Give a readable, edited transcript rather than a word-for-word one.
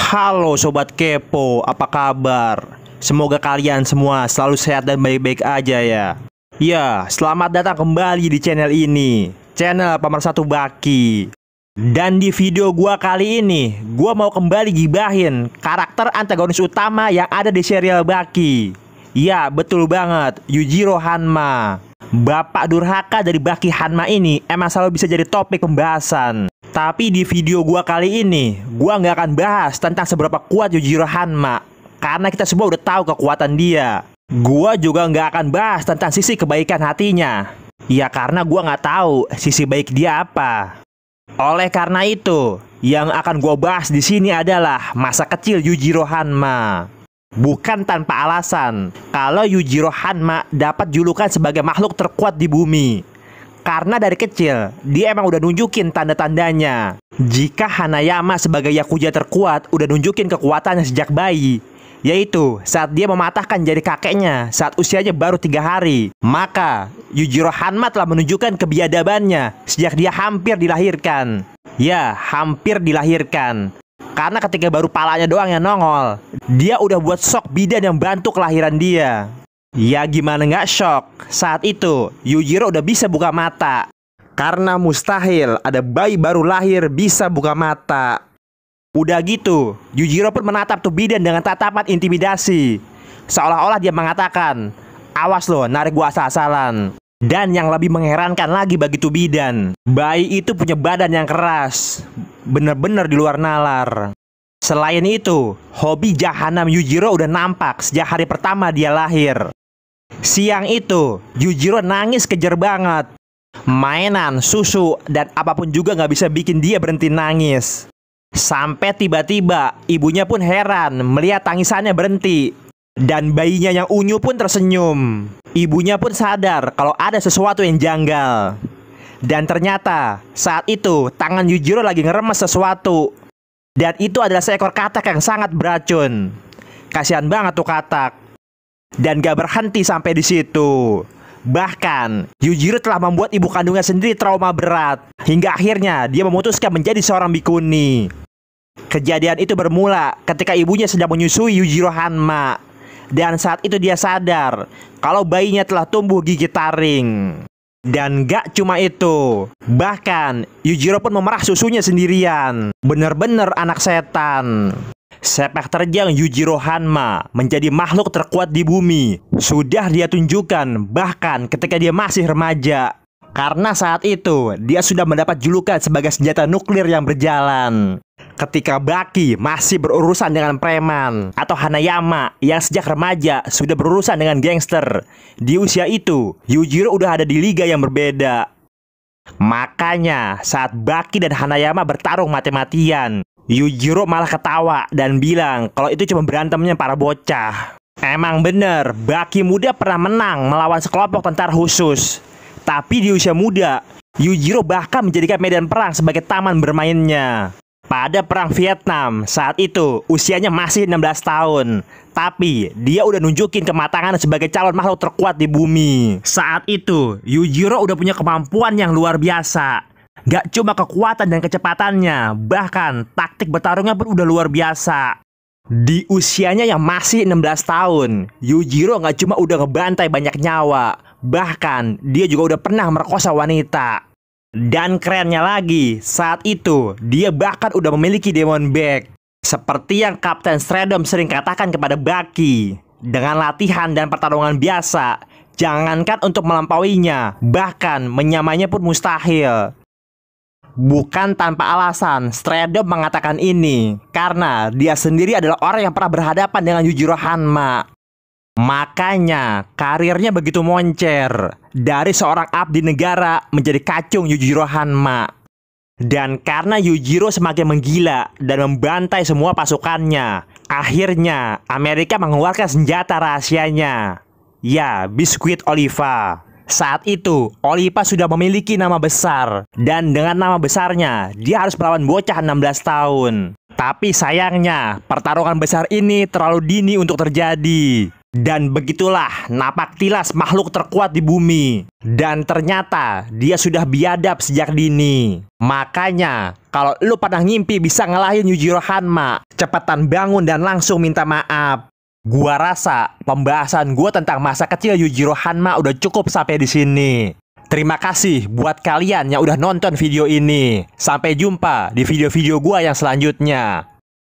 Halo Sobat Kepo, apa kabar? Semoga kalian semua selalu sehat dan baik-baik aja ya. Ya, selamat datang kembali di channel ini, channel Pemersatu Baki. Dan di video gua kali ini, gua mau kembali gibahin karakter antagonis utama yang ada di serial Baki. Ya, betul banget, Yujiro Hanma. Bapak durhaka dari Baki Hanma ini emang selalu bisa jadi topik pembahasan. Tapi di video gua kali ini, gua nggak akan bahas tentang seberapa kuat Yujiro Hanma, karena kita semua udah tahu kekuatan dia. Gua juga nggak akan bahas tentang sisi kebaikan hatinya. Ya karena gua nggak tahu sisi baik dia apa. Oleh karena itu, yang akan gua bahas di sini adalah masa kecil Yujiro Hanma. Bukan tanpa alasan, kalau Yujiro Hanma dapat julukan sebagai makhluk terkuat di bumi. Karena dari kecil, dia emang udah nunjukin tanda-tandanya. Jika Hanayama sebagai Yakuza terkuat udah nunjukin kekuatannya sejak bayi, yaitu saat dia mematahkan jari kakeknya saat usianya baru 3 hari. Maka, Yujiro Hanma telah menunjukkan kebiadabannya sejak dia hampir dilahirkan. Ya, hampir dilahirkan. Karena ketika baru palanya doang yang nongol, dia udah buat shock bidan yang bantu kelahiran dia. Ya gimana nggak shock? Saat itu Yujiro udah bisa buka mata. Karena mustahil ada bayi baru lahir bisa buka mata. Udah gitu, Yujiro pun menatap tuh bidan dengan tatapan intimidasi. Seolah-olah dia mengatakan, "Awas lo, narik gua asal-asalan." Dan yang lebih mengherankan lagi bagi tuh bidan, bayi itu punya badan yang keras, bener-bener di luar nalar. Selain itu, hobi jahanam Yujiro udah nampak sejak hari pertama dia lahir. Siang itu, Yujiro nangis kejer banget. Mainan, susu, dan apapun juga gak bisa bikin dia berhenti nangis. Sampai tiba-tiba, ibunya pun heran melihat tangisannya berhenti. Dan bayinya yang unyu pun tersenyum. Ibunya pun sadar kalau ada sesuatu yang janggal. Dan ternyata, saat itu, tangan Yujiro lagi ngeremes sesuatu. Dan itu adalah seekor katak yang sangat beracun. Kasihan banget tuh katak. Dan gak berhenti sampai di situ. Bahkan, Yujiro telah membuat ibu kandungnya sendiri trauma berat. Hingga akhirnya dia memutuskan menjadi seorang bikuni. Kejadian itu bermula ketika ibunya sedang menyusui Yujiro Hanma. Dan saat itu dia sadar kalau bayinya telah tumbuh gigi taring. Dan gak cuma itu, bahkan Yujiro pun memerah susunya sendirian. Bener-bener anak setan. Sepak terjang Yujiro Hanma menjadi makhluk terkuat di bumi sudah dia tunjukkan bahkan ketika dia masih remaja. Karena saat itu dia sudah mendapat julukan sebagai senjata nuklir yang berjalan. Ketika Baki masih berurusan dengan preman atau Hanayama yang sejak remaja sudah berurusan dengan gangster, di usia itu Yujiro udah ada di liga yang berbeda. Makanya saat Baki dan Hanayama bertarung mati-matian, Yujiro malah ketawa dan bilang kalau itu cuma berantemnya para bocah. Emang bener, Baki muda pernah menang melawan sekelompok tentara khusus. Tapi di usia muda, Yujiro bahkan menjadikan medan perang sebagai taman bermainnya. Pada perang Vietnam, saat itu usianya masih 16 tahun. Tapi dia udah nunjukin kematangan sebagai calon makhluk terkuat di bumi. Saat itu, Yujiro udah punya kemampuan yang luar biasa. Gak cuma kekuatan dan kecepatannya, bahkan taktik bertarungnya pun udah luar biasa. Di usianya yang masih 16 tahun, Yujiro gak cuma udah ngebantai banyak nyawa, bahkan dia juga udah pernah merkosa wanita. Dan kerennya lagi, saat itu dia bahkan udah memiliki Demon Bag. Seperti yang Kapten Stradom sering katakan kepada Baki, dengan latihan dan pertarungan biasa, jangankan untuk melampauinya, bahkan menyamainya pun mustahil. Bukan tanpa alasan Stradom mengatakan ini, karena dia sendiri adalah orang yang pernah berhadapan dengan Yujiro Hanma. Makanya karirnya begitu moncer, dari seorang abdi negara menjadi kacung Yujiro Hanma. Dan karena Yujiro semakin menggila dan membantai semua pasukannya, akhirnya Amerika mengeluarkan senjata rahasianya. Ya, Biskuit Oliva. Saat itu, Oliva sudah memiliki nama besar. Dan dengan nama besarnya, dia harus melawan bocah 16 tahun. Tapi sayangnya, pertarungan besar ini terlalu dini untuk terjadi. Dan begitulah Napaktilas makhluk terkuat di bumi. Dan ternyata dia sudah biadab sejak dini. Makanya kalau lu pernah ngimpi bisa ngalahin Yujiro Hanma, cepetan bangun dan langsung minta maaf. Gua rasa pembahasan gua tentang masa kecil Yujiro Hanma udah cukup sampai di sini. Terima kasih buat kalian yang udah nonton video ini. Sampai jumpa di video-video gua yang selanjutnya.